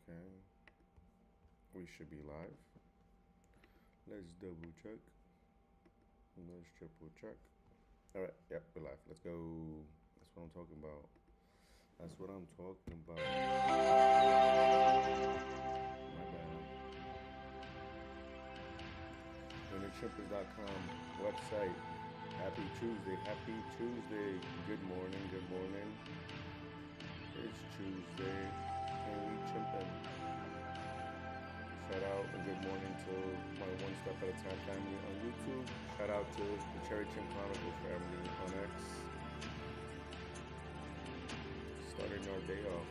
Okay, we should be live. Let's double check. Let's triple check. All right, yep, we're live. Let's go. That's what I'm talking about. That's what I'm talking about. My bad. WinnerChimpers.com website. Happy Tuesday. Happy Tuesday. Good morning. Good morning. It's Tuesday. And we chimping. Shout out and good morning to my One Step at a Time family on YouTube. Shout out to the Chimp Chronicles family on X. Starting our day off.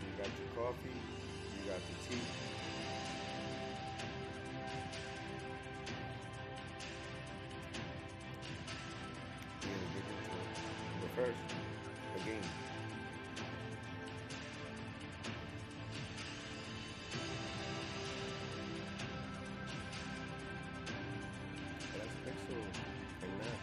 You got your coffee. You got the tea. We're gonna get into it. But first, the game. That's Pixel and Matt.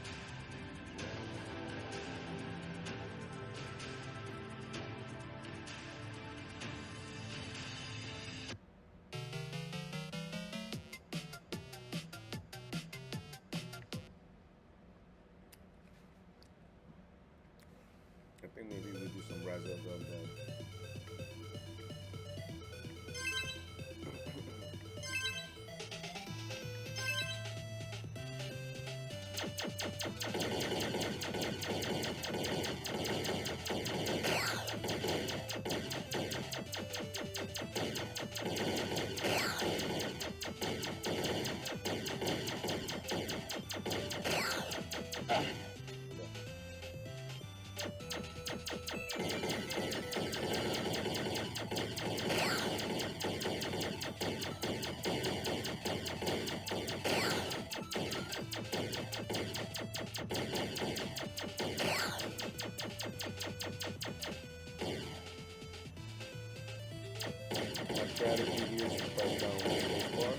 I think maybe we do some razzle of that. My strategy here is to press down with this bar.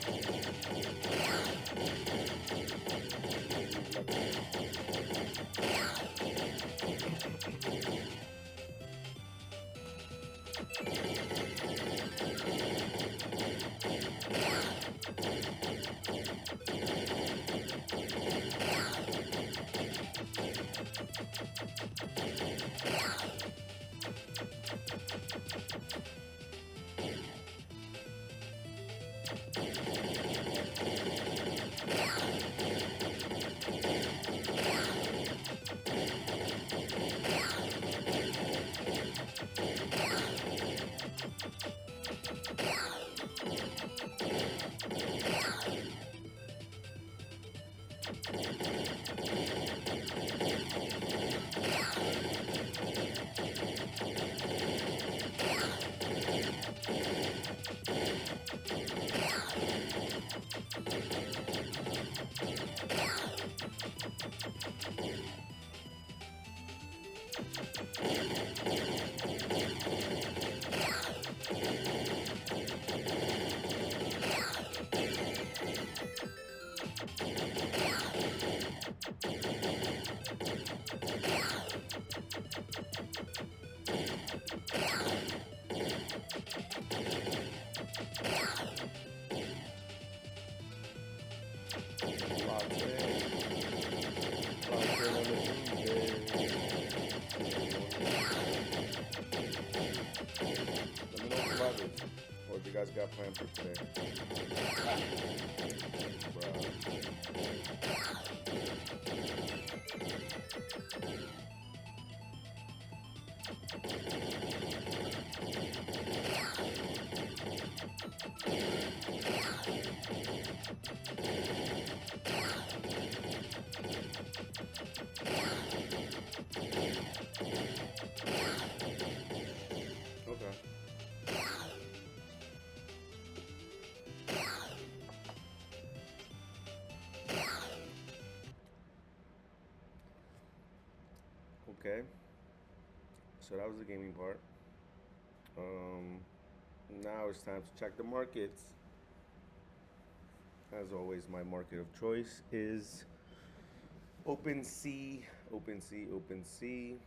Locked in. Locked in on the Tuesday. Let me know if you love it. Or if you guys got plans for today. Okay. Okay. So that was the gaming part. Now it's time to check the markets. As always, my market of choice is OpenSea. OpenSea.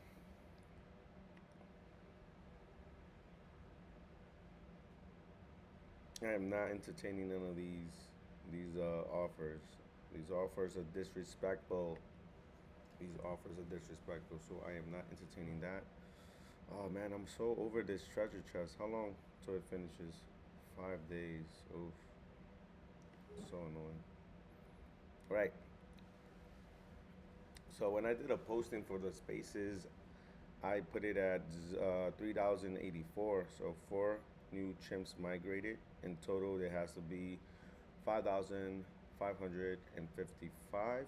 I am not entertaining none of these offers. These offers are disrespectful. These offers are disrespectful, so I am not entertaining that. Oh man, I'm so over this treasure chest. How long till it finishes? 5 days. Oof, so annoying. Right. So when I did a posting for the spaces, I put it at 3,084. So four new chimps migrated. In total, there has to be 5,555.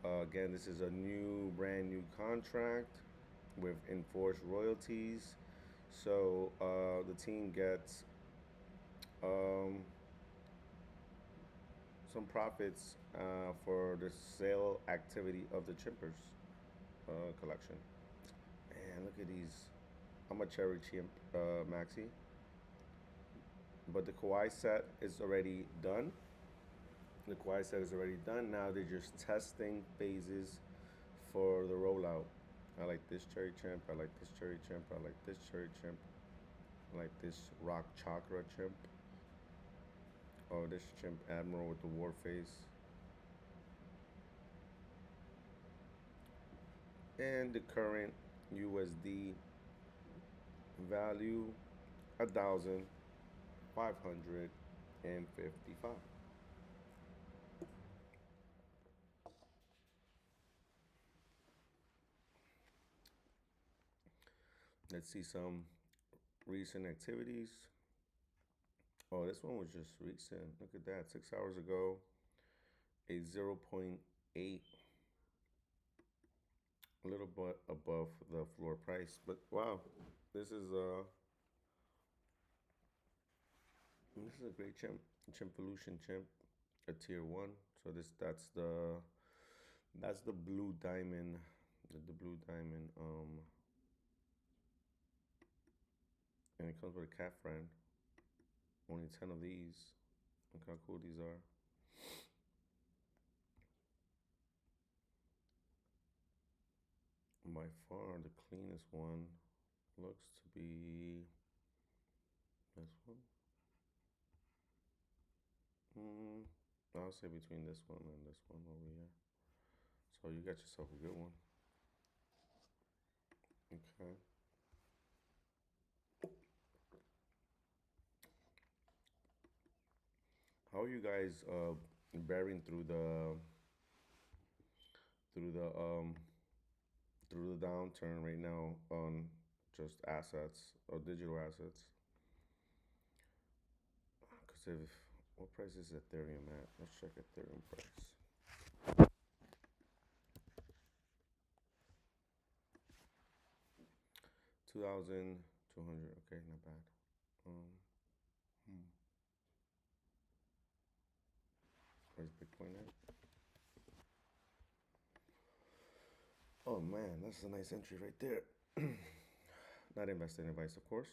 Again, this is a brand new contract with enforced royalties. So the team gets um, some profits for the sale activity of the Chimpers collection. Man, look at these. I'm a cherry chimp, Maxi. But the Kawaii set is already done. The Kawaii set is already done. Now they're just testing phases for the rollout. I like this cherry chimp. I like this cherry chimp. I like this cherry chimp. I like this rock chakra chimp. Oh, this chimp admiral with the war face. And the current USD value 1,555. Let's see some recent activities. Oh, this one was just recent. Look at that. 6 hours ago, a zero point 0.8, a little bit above the floor price. But wow, this is a this is a great chimp. Chimpolution chimp, a tier one. So that's the blue diamond, the blue diamond. And it comes with a cat friend. Only 10 of these. Look how cool these are. By far the cleanest one looks to be this one. Mm, I'll say between this one and this one over here. So you got yourself a good one. Okay. How are you guys bearing through the um through the downturn right now on just assets or digital assets? Because if what price is Ethereum at? Let's check Ethereum price. 2,200. Okay, not bad. Um, hmm. Where's Bitcoin at? Oh man, that's a nice entry right there. Not investing advice, of course.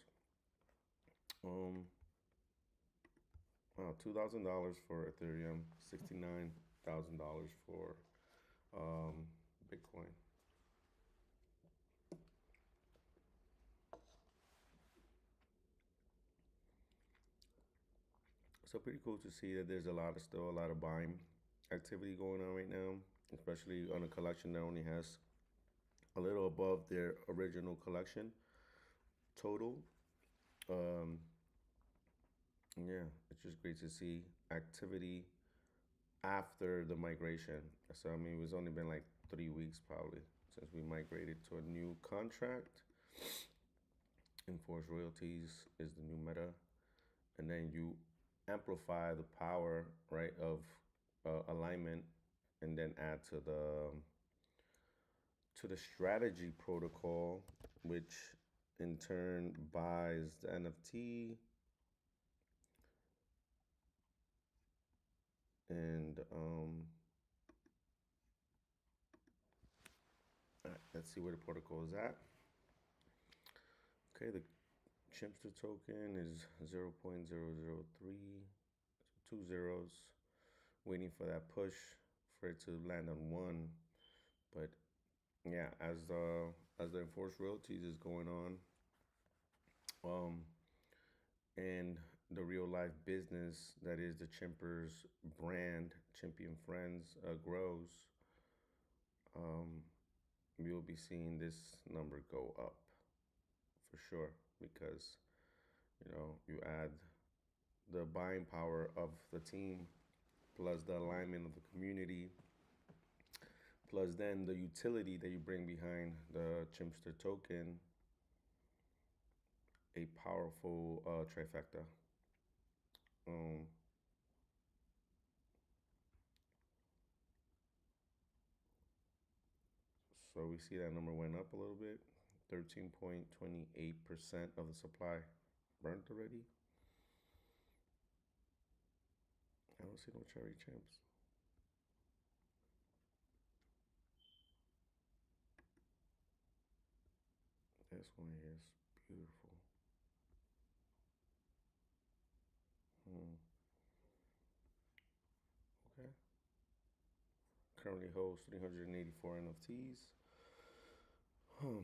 Um, wow, $2,000 for Ethereum, $69,000 for um, Bitcoin. So pretty cool to see that there's still a lot of buying activity going on right now, especially on a collection that only has a little above their original collection total. Um, yeah, it's just great to see activity after the migration. So I mean, it was only been like 3 weeks probably since we migrated to a new contract. Enforced royalties is the new meta, and then you amplify the power right of alignment, and then add to the strategy protocol, which in turn buys the NFT and let's see where the protocol is at. Okay, the Chimpster token is 0.003, so two zeros, waiting for that push for it to land on one. But yeah, as the enforced royalties is going on, um, and the real life business that is the Chimpers brand, Chimpy and Friends, grows, um, we will be seeing this number go up for sure because you add the buying power of the team plus the alignment of the community plus then the utility that you bring behind the Chimpster token, a powerful trifecta. Um, so we see that number went up a little bit, 13.28% of the supply burnt already. I don't see no cherry chimps. This one here is beautiful. Hmm. Okay. Currently holds 384 NFTs. Hmm.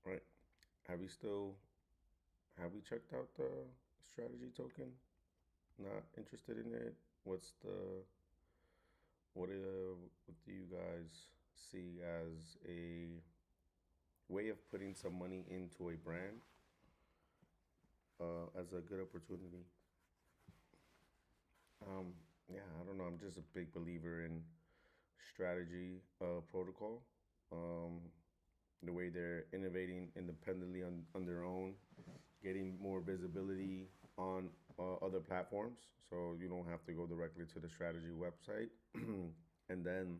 Right. Have we still have we checked out the strategy token? Not interested in it. What do you guys see as a way of putting some money into a brand as a good opportunity? Um, yeah, I don't know. I'm just a big believer in strategy protocol. Um, the way they're innovating independently on their own, getting more visibility on other platforms. So you don't have to go directly to the strategy website. And then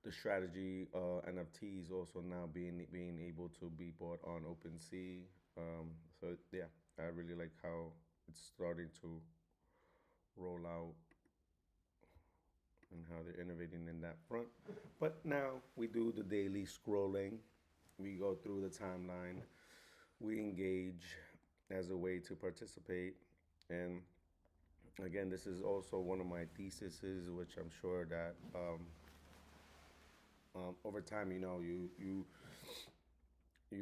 the strategy NFTs also now being able to be bought on OpenSea. So yeah, I really like how it's starting to roll out and how they're innovating in that front. But now we do the daily scrolling. We go through the timeline. We engage as a way to participate. And again, this is also one of my theses, which I'm sure that over time, you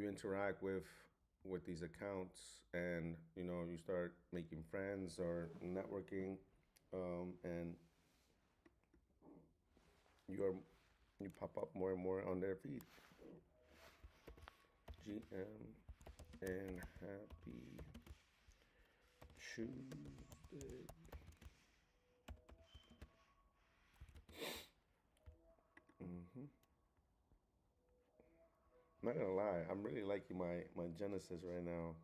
interact with these accounts, and you start making friends or networking, and you are you pop up more and more on their feed. GM and happy Tuesday. Hmm. Not gonna lie, I'm really liking my Genesis right now,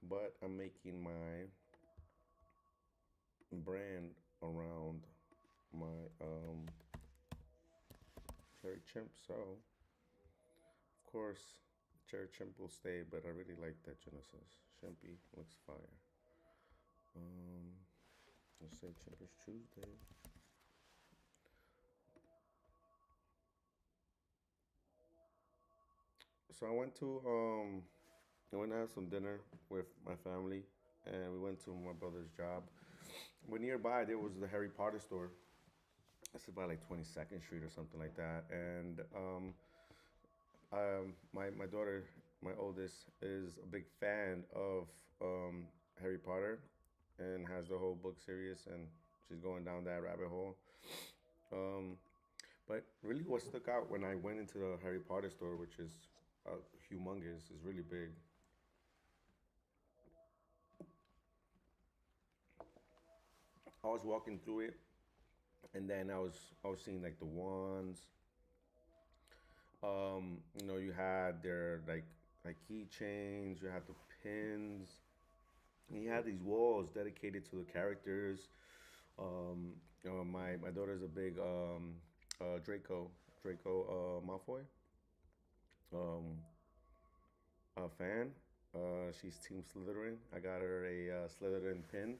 but I'm making my brand around my cherry chimp. So of course, cherry chimp will stay, but I really like that Genesis. Chimpy looks fire. Um, let's say Chimpers Tuesday. So I went to have some dinner with my family, and we went to my brother's job. But nearby there was the Harry Potter store. It's about like 22nd Street or something like that. And my daughter, my oldest, is a big fan of Harry Potter, and has the whole book series, and she's going down that rabbit hole. Um, but really, what stuck out when I went into the Harry Potter store, which is humongous, is really big. I was walking through it, and then I was seeing like the wands. You had their like keychains. You had the pins. And you had these walls dedicated to the characters. My daughter's a big Draco Malfoy um, fan. She's Team Slytherin. I got her a Slytherin pin.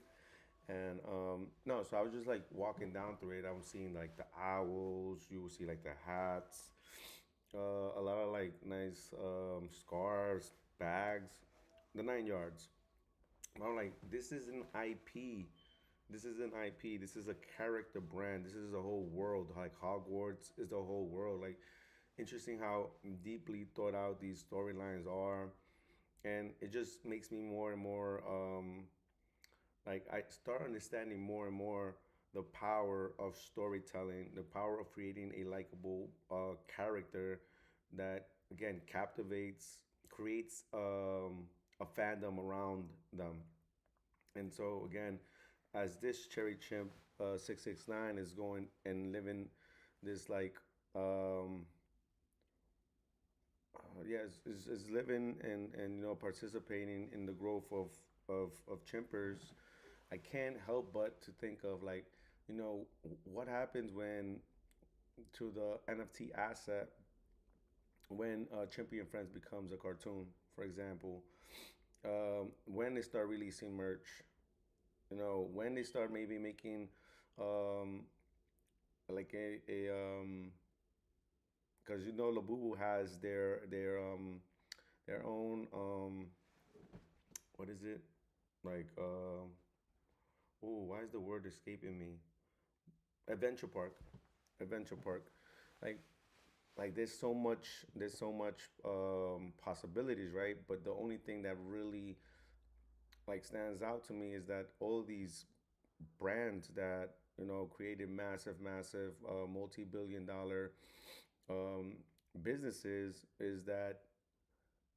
And no, so I was just like walking down through it. I was seeing like the owls. You would see like the hats, a lot of like nice scarves, bags, the 9 yards. I'm like, this is an IP. This is an IP. This is a character brand. This is a whole world. Like Hogwarts is the whole world. Like interesting how deeply thought out these storylines are, and it just makes me more and more like I start understanding more and more the power of storytelling, the power of creating a likable character that again captivates, creates a fandom around them. And so again, as this Cherry Chimp 669 is going and living this like yeah, is living and participating in the growth of chimpers, I can't help but to think of like, what happens when to the NFT asset when Chimpy and Friends becomes a cartoon, for example, when they start releasing merch, when they start maybe making um, like a because Labubu has their own what is it like oh, why is the word escaping me? Adventure park, adventure park, like there's so much possibilities, right? But the only thing that really like stands out to me is that all these brands that created massive multi-billion dollar um, businesses is that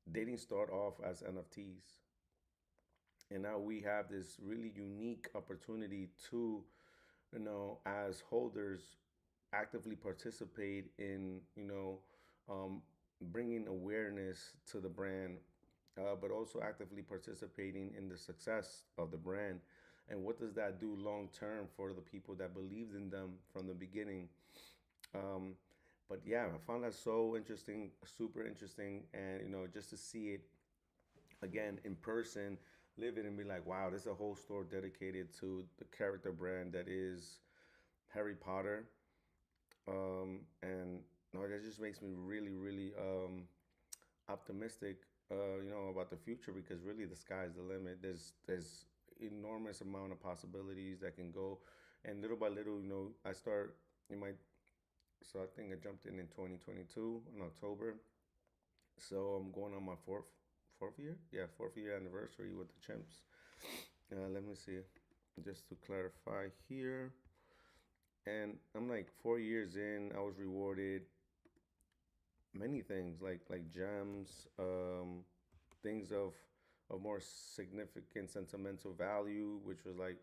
they didn't start off as NFTs, and now we have this really unique opportunity to as holders actively participate in bringing awareness to the brand, but also actively participating in the success of the brand. And what does that do long term for the people that believed in them from the beginning? um, but yeah, I found that so interesting, super interesting, and just to see it again in person, live it, and be like, wow, there's a whole store dedicated to the character brand that is Harry Potter. And no, that just makes me really, really optimistic, about the future, because really the sky's the limit. There's enormous amount of possibilities that can go, and little by little, I start in my. So I think I jumped in 2022 in October. So I'm going on my fourth year, yeah, fourth year anniversary with the Chimps. Let me see, just to clarify here. And I'm like 4 years in, I was rewarded many things like gems, things of more significant sentimental value, which was like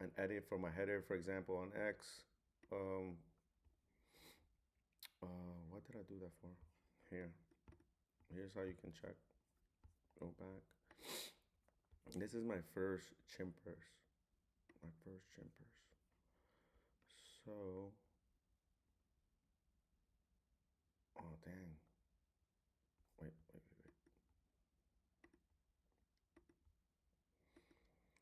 an edit for my header, for example, on X. Um, what did I do that for? Here, here's how you can check. Go back. This is my first chimpers. My first chimpers. So, oh dang. Wait.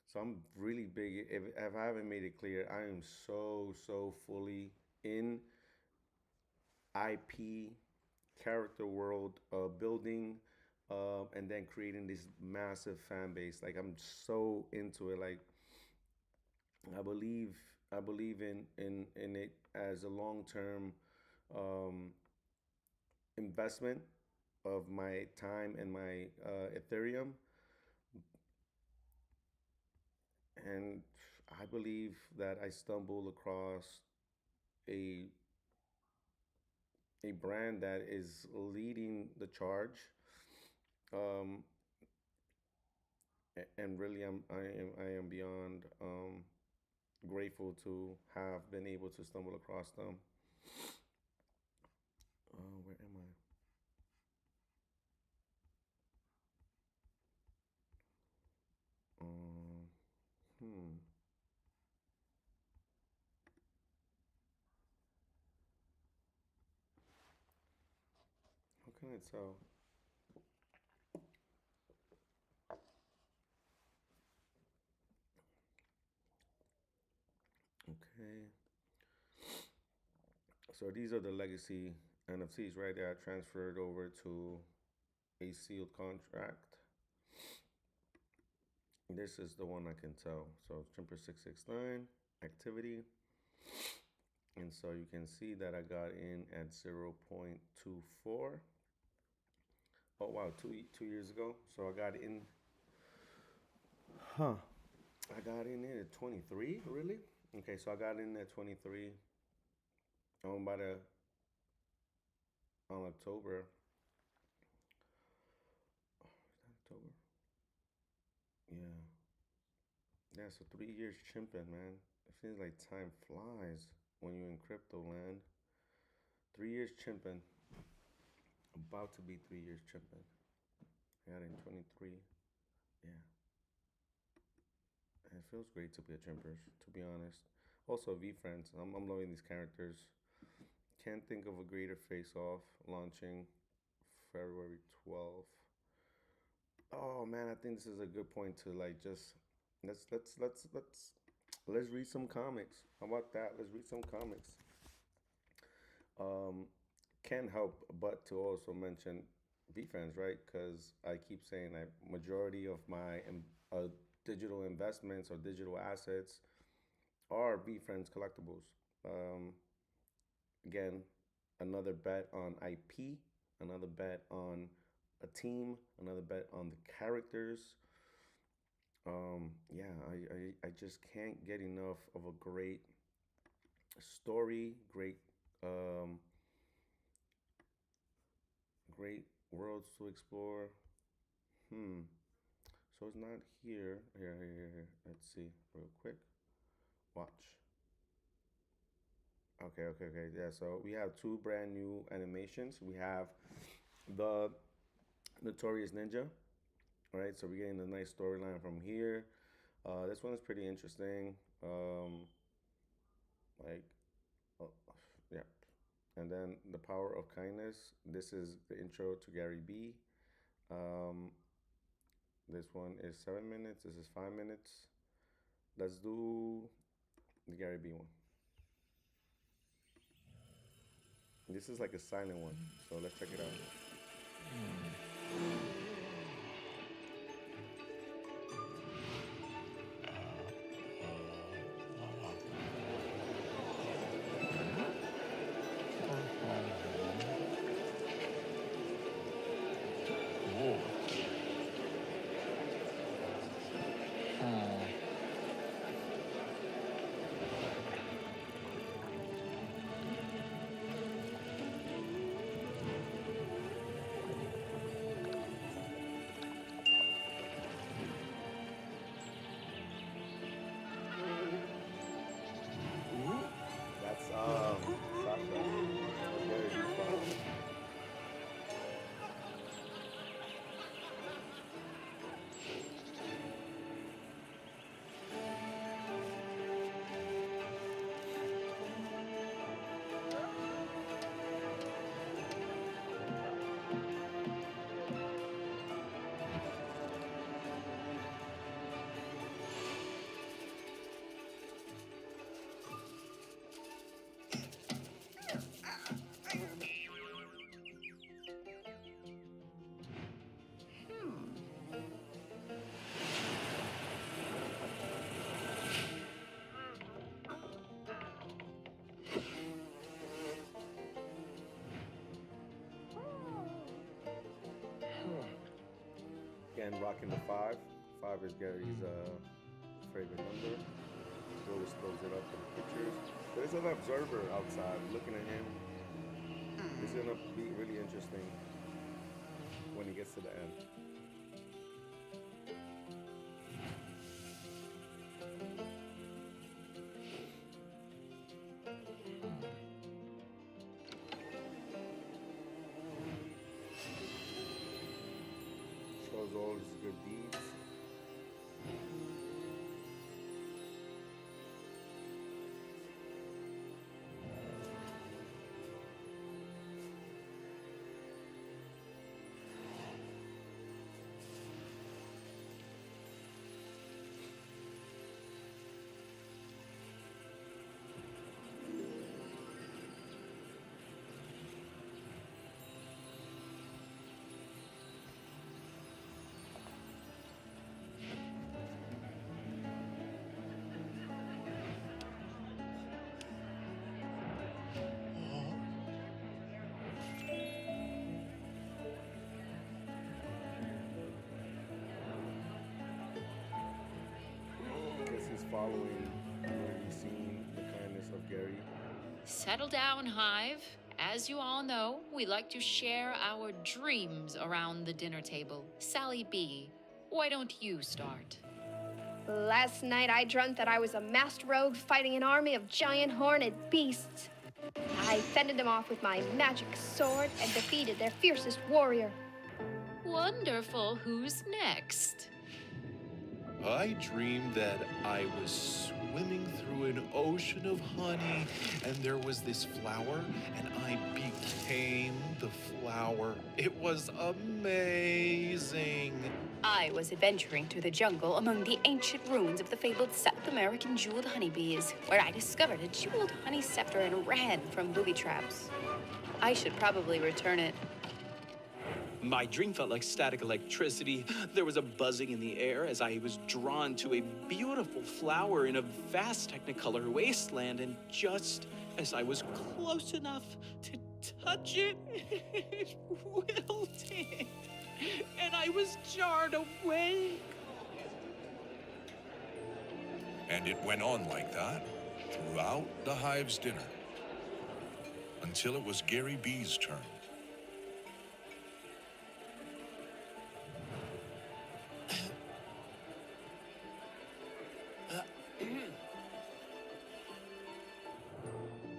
So I'm really big. If I haven't made it clear, I am so fully in IP, character world building, and then creating this massive fan base. Like I'm so into it. Like I believe I believe in it as a long term um, investment of my time and my Ethereum, and I believe that I stumbled across a a brand that is leading the charge. Um, and really, I am beyond grateful to have been able to stumble across them. Where am I? Um, hmm. How can I tell? Okay. So these are the legacy NFTs, right? They are transferred over to a sealed contract. This is the one I can tell. So Jumper 669 activity. And so you can see that I got in at 0.24. Oh wow, two years ago. So I got in. Huh. I got in at 23. Really? Okay, so I got in at 23. By the on October. October. Yeah. Yeah. So 3 years chimping, man. It feels like time flies when you're in crypto land. 3 years chimping. About to be 3 years chimping. I got in 23. Yeah. And it feels great to be a chimper, to be honest. Also, V Friends. I'm loving these characters. Can't think of a greater face off launching February 12th. Oh man, I think this is a good point to like just let's read some comics. How about that? Let's read some comics. Um, can't help but to also mention VFans, right? Because I keep saying that majority of my digital investments or digital assets are VFans collectibles. Um, Again, another bet on IP, another bet on a team, another bet on the characters. Yeah, I just can't get enough of a great story, um, great worlds to explore. Hmm. So it's not here. Here. Let's see real quick. Watch. Okay. Yeah, so we have two brand new animations. We have the Notorious Ninja. All right, so we're getting a nice storyline from here. This one is pretty interesting. Like, uh, yeah. And then The Power of Kindness. This is the intro to Gary B. Um, this one is 7 minutes. This is 5 minutes. Let's do the Gary B one. This is like a silent one, so let's check it out. That's Sasha. Gary B fun. Again, rocking the five. Five is Gary's favorite number. He always throws it up for the pictures. There's an observer outside looking at him. It's gonna be really interesting when he gets to the end. Shows all his good deeds. following, you've seen the kindness of Gary. Settle down, Hive. As you all know, we like to share our dreams around the dinner table. Sally B, why don't you start? Last night I dreamt that I was a masked rogue fighting an army of giant horned beasts. I fended them off with my magic sword and defeated their fiercest warrior. Wonderful. Who's next? I dreamed that I was swimming through an ocean of honey, and there was this flower, and I became the flower. It was amazing. I was adventuring through the jungle among the ancient ruins of the fabled South American jeweled honeybees, where I discovered a jeweled honey scepter and ran from booby traps. I should probably return it. My dream felt like static electricity. There was a buzzing in the air as I was drawn to a beautiful flower in a vast technicolor wasteland, and just as I was close enough to touch it, it wilted, and I was jarred away. And it went on like that throughout the Hive's dinner, until it was Gary B's turn.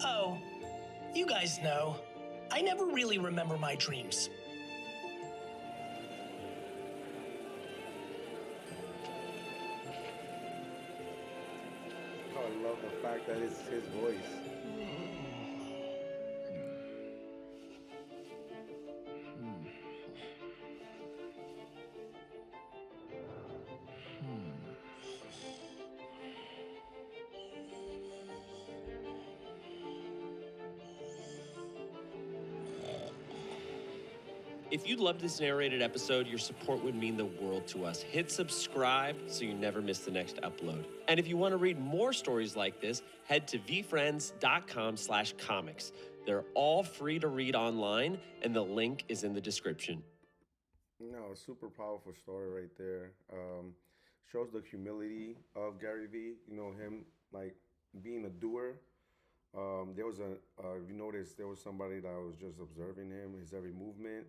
Oh, you guys know, I never really remember my dreams. Oh, I love the fact that it's his voice. If you loved this narrated episode, your support would mean the world to us. Hit subscribe so you never miss the next upload. And if you want to read more stories like this, head to vfriends.com/comics. They're all free to read online, and the link is in the description. No, a super powerful story right there. Shows the humility of Gary V. You know, him like being a doer. There was if you notice, there was somebody that was just observing him, his every movement,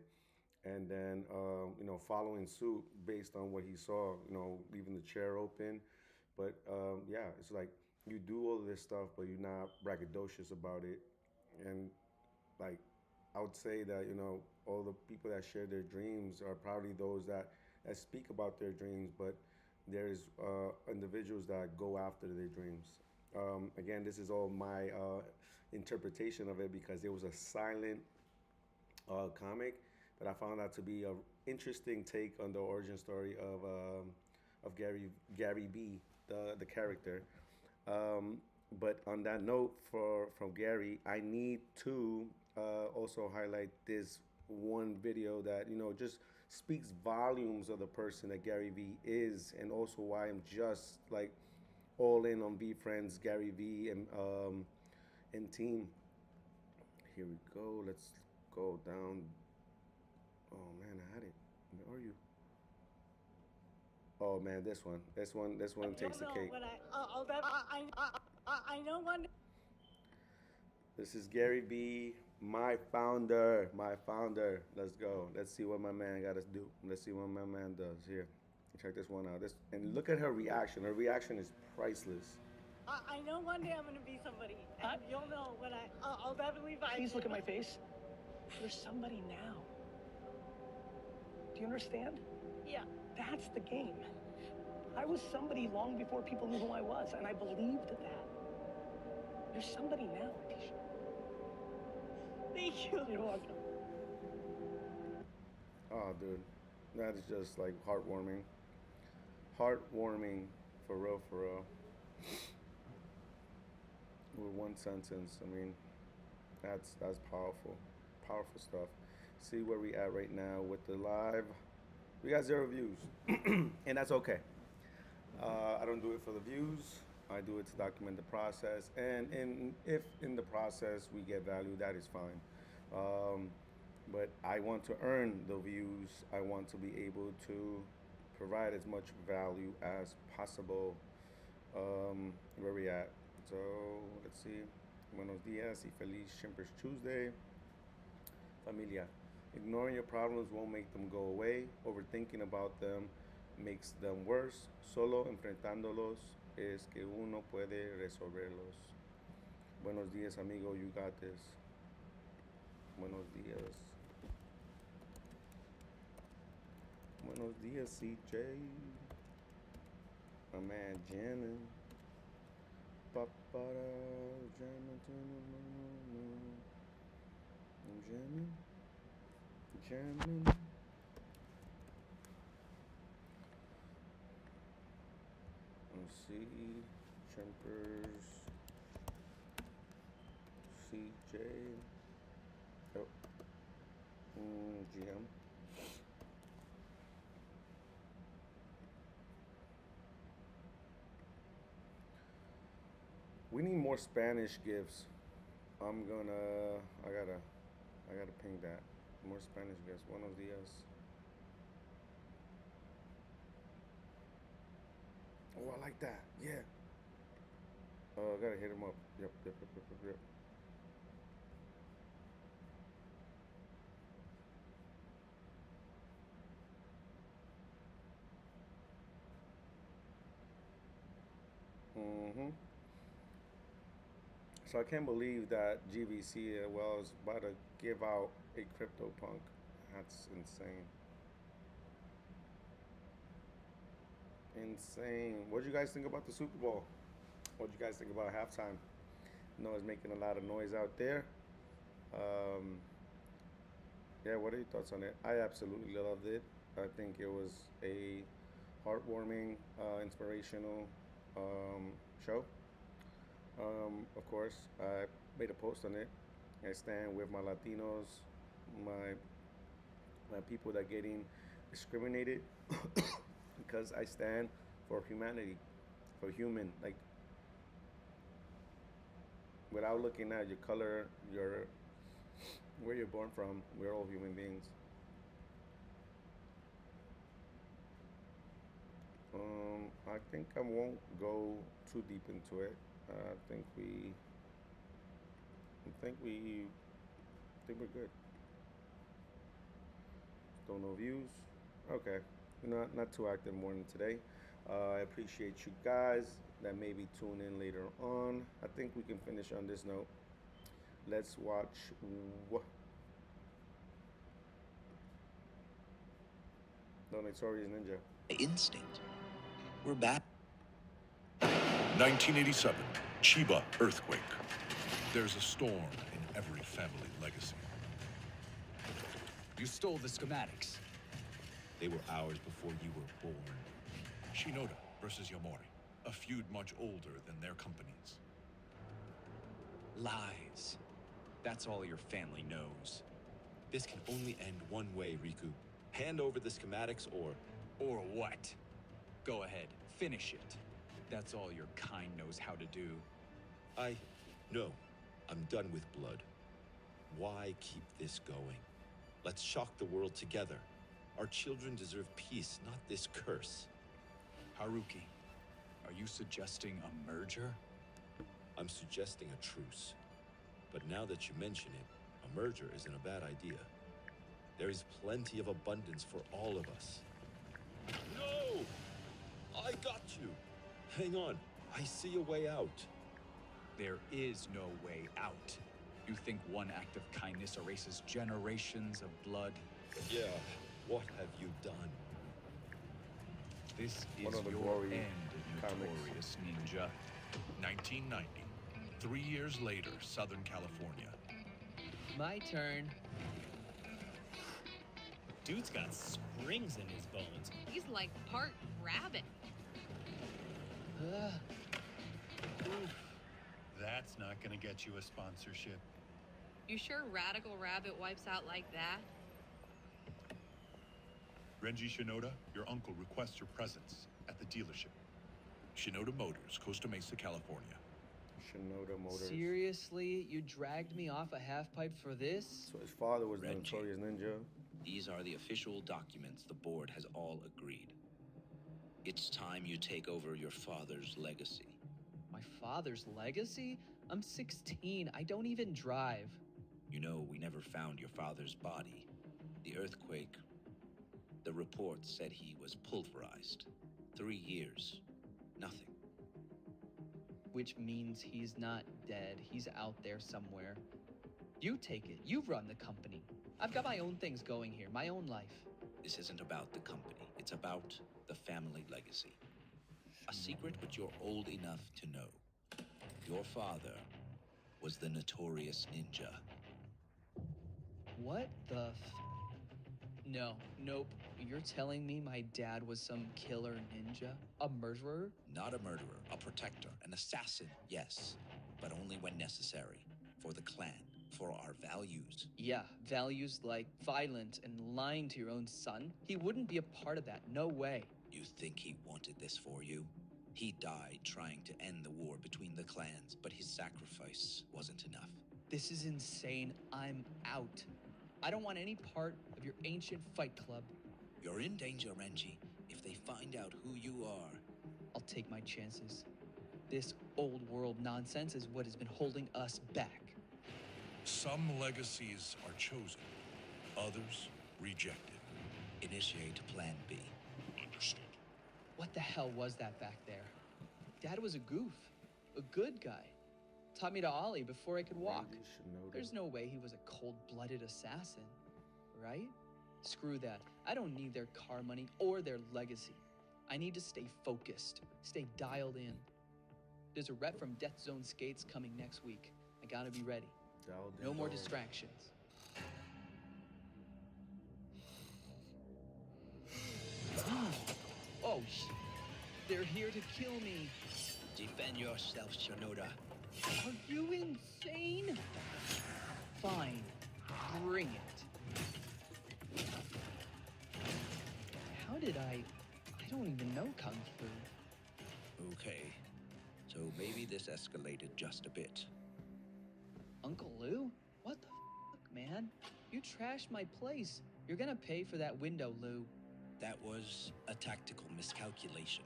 and then you know, following suit based on what he saw. You know, leaving the chair open. But yeah, it's like you do all of this stuff, but you're not braggadocious about it. And like, I would say that, you know, all the people that share their dreams are probably those that speak about their dreams, but there's individuals that go after their dreams. Again, this is all my interpretation of it because it was a silent comic, but I found that to be an interesting take on the origin story of Gary B, the character. But on that note, from Gary, I need to also highlight this one video that, you know, just speaks volumes of the person that Gary V is, and also why I'm just like all in on V Friends, Gary V, and team. Here we go. Let's go down. Oh man, I had it. Where are you? Oh man, this one takes the cake. I know one. This is Gary B, my founder. Let's go. Let's see what my man got us do. Let's see what my man does here. Check this one out. And look at her reaction. Her reaction is priceless. I know one day I'm gonna be somebody, and you'll know when I'll definitely find. Please look at my face. You're somebody now. Do you understand? Yeah. That's the game. I was somebody long before people knew who I was, and I believed that. You're somebody now, Tisha. Thank you. You're welcome. Oh, dude, that is just like heartwarming. Heartwarming, for real, for real. With one sentence, I mean, that's powerful, powerful stuff. See where we at right now with the live. We got 0 views, and that's okay. I don't do it for the views. I do it to document the process, and if in the process we get value, that is fine. But I want to earn the views. I want to be able to provide as much value as possible. where we at? So let's see. Buenos dias y feliz Chimpers Tuesday. Familia. Ignoring your problems won't make them go away. Overthinking about them makes them worse. Solo enfrentándolos es que uno puede resolverlos. Buenos dias, amigo. You got this. Buenos dias. Buenos dias, CJ. My man jamming. Papada jamming. I'm jamming. Jamming. Let's see. Chimpers. CJ. Oh. GM. We need more Spanish gifts. I gotta ping that. More Spanish gifts. Buenos dias. Oh, I like that. Yeah. I gotta hit him up. Yep. So I can't believe that GVC is about to give out a CryptoPunk. That's insane. Insane. What do you guys think about the Super Bowl? What do you guys think about halftime? I know it's making a lot of noise out there. Yeah, what are your thoughts on it? I absolutely loved it. I think it was a heartwarming, inspirational show. Of course, I made a post on it. I stand with my Latinos, my people that are getting discriminated because I stand for humanity, for human, like without looking at your color, where you're born from. We're all human beings. I think I won't go too deep into it. I think we're good. Still no views. Okay, not too active morning today. I appreciate you guys that maybe tune in later on. I think we can finish on this note. Let's watch. The Notorious Ninja. Instinct. We're back. 1987, Chiba earthquake. There's a storm in every family legacy. You stole the schematics. They were ours before you were born. Shinoda versus Yomori, a feud much older than their companies. Lies. That's all your family knows. This can only end one way, Riku. Hand over the schematics Or what? Go ahead, finish it. That's all your kind knows how to do. No. I'm done with blood. Why keep this going? Let's shock the world together. Our children deserve peace, not this curse. Haruki, are you suggesting a merger? I'm suggesting a truce. But now that you mention it, a merger isn't a bad idea. There is plenty of abundance for all of us. No! I got you! Hang on, I see a way out. There is no way out. You think one act of kindness erases generations of blood? Yeah, what have you done? This is One of the your glory end, comics. Notorious Ninja. 1990, 3 years later, Southern California. My turn. Dude's got springs in his bones. He's like part rabbit. That's not gonna get you a sponsorship. You sure Radical Rabbit wipes out like that? Renji Shinoda, your uncle requests your presence at the dealership. Shinoda Motors, Costa Mesa, California. Shinoda Motors. Seriously? You dragged me off a half-pipe for this? So his father was the Renji. Notorious Ninja. These are the official documents the board has all agreed. It's time you take over your father's legacy. father's legacy? I'm 16. I don't even drive. You know, we never found your father's body. The earthquake, the report said he was pulverized. 3 years. Nothing. Which means he's not dead. He's out there somewhere. You take it. You run the company. I've got my own things going here, my own life. This isn't about the company. It's about the family legacy. A secret which you're old enough to know. Your father was the notorious ninja. What the No, nope. You're telling me my dad was some killer ninja? A murderer? Not a murderer, a protector, an assassin, yes. But only when necessary. For the clan, for our values. Yeah, values like violence and lying to your own son? He wouldn't be a part of that, no way. You think he wanted this for you? He died trying to end the war between the clans, but his sacrifice wasn't enough. This is insane. I'm out. I don't want any part of your ancient fight club. You're in danger, Renji. If they find out who you are... I'll take my chances. This old world nonsense is what has been holding us back. Some legacies are chosen, others rejected. Initiate Plan B. Understood. What the hell was that back there? Dad was a goof, a good guy. Taught me to ollie before I could walk. There's no way he was a cold-blooded assassin, right? Screw that. I don't need their car money or their legacy. I need to stay focused, stay dialed in. There's a rep from Death Zone Skates coming next week. I gotta be ready. No more distractions. Oh, they're here to kill me. Defend yourself, Shinoda. Are you insane? Fine, bring it. How did I don't even know Kung Fu. Okay, so maybe this escalated just a bit. Uncle Lou? What the fuck, man? You trashed my place. You're gonna pay for that window, Lou. That was a tactical miscalculation.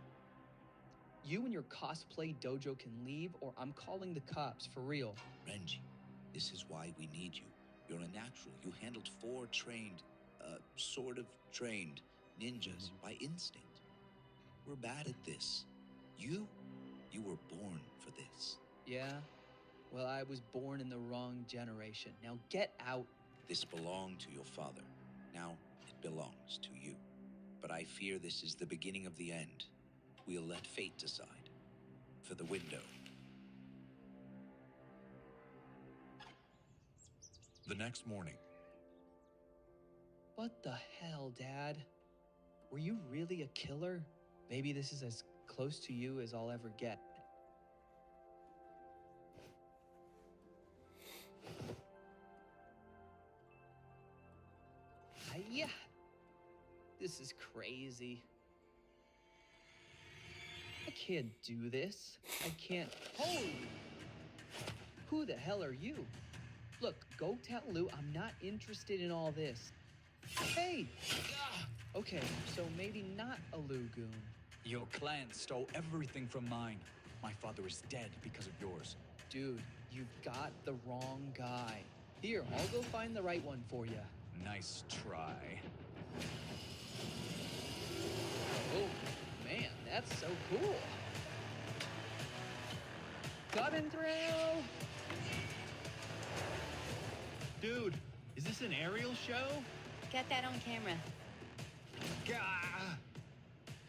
You and your cosplay dojo can leave, or I'm calling the cops, for real. Renji, this is why we need you. You're a natural. You handled 4 trained, sort of trained, ninjas by instinct. We're bad at this. You were born for this. Yeah? Well, I was born in the wrong generation. Now get out. This belonged to your father. Now it belongs to you. But I fear this is the beginning of the end. We'll let fate decide. For the window. The next morning. What the hell, Dad? Were you really a killer? Maybe this is as close to you as I'll ever get. Yeah. This is crazy. I can't do this. I can't. Holy! Who the hell are you? Look, go tell Lou I'm not interested in all this. Hey! Okay, so maybe not a Lou goon. Your clan stole everything from mine. My father is dead because of yours. Dude, you've got the wrong guy. Here, I'll go find the right one for you. Nice try. Oh, man, that's so cool. Coming through! Dude, is this an aerial show? Get that on camera. Gah!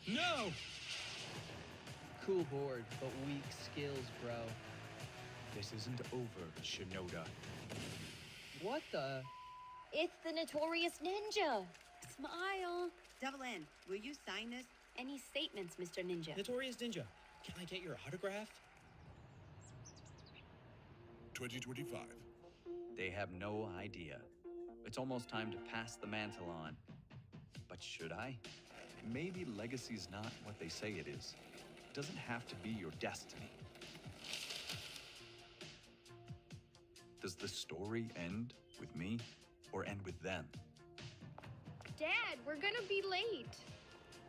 No! Cool board, but weak skills, bro. This isn't over, Shinoda. What the? It's the notorious ninja. Smile. Double N, will you sign this? Any statements, Mr. Ninja? Notorious Ninja, can I get your autograph? 2025. They have no idea. It's almost time to pass the mantle on. But should I? Maybe legacy's not what they say it is. It doesn't have to be your destiny. Does the story end with me or end with them? Dad, we're gonna be late.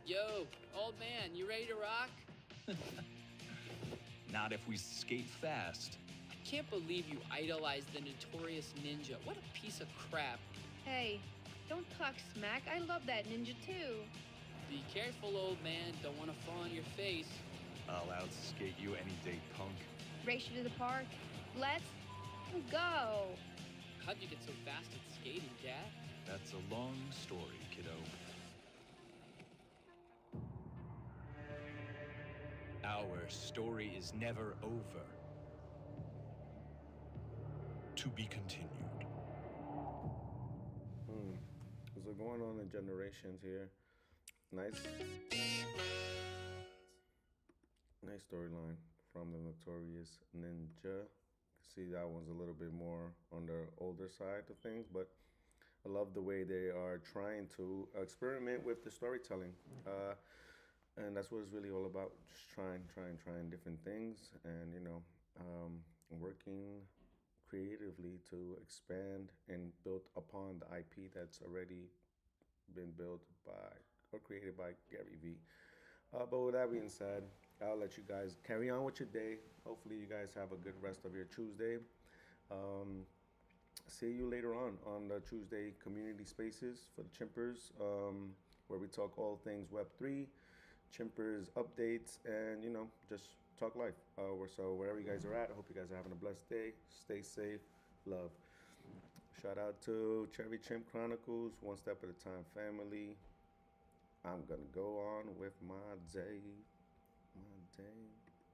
Yo, old man, you ready to rock? Not if we skate fast. I can't believe you idolize the notorious ninja. What a piece of crap. Hey, don't talk smack. I love that ninja too. Be careful, old man. Don't want to fall on your face. I'll outskate you any day, punk. Race you to the park. Let's go. How'd you get so fast at skating, Dad? That's a long story, kiddo. Our story is never over. To be continued. So going on in generations here. Nice storyline from the Notorious Ninja. See, that one's a little bit more on the older side of things, but I love the way they are trying to experiment with the storytelling. And that's what it's really all about. Just trying different things and, working creatively to expand and build upon the IP that's already been built by or created by Gary Vee. But with that being said, I'll let you guys carry on with your day. Hopefully you guys have a good rest of your Tuesday. See you later on the Tuesday community spaces for the Chimpers, where we talk all things Web3, Chimpers updates, and just talk life. So wherever you guys are at, I hope you guys are having a blessed day. Stay safe. Love. Shout out to Cherry Chimp Chronicles, One Step at a Time family. I'm gonna go on with my day.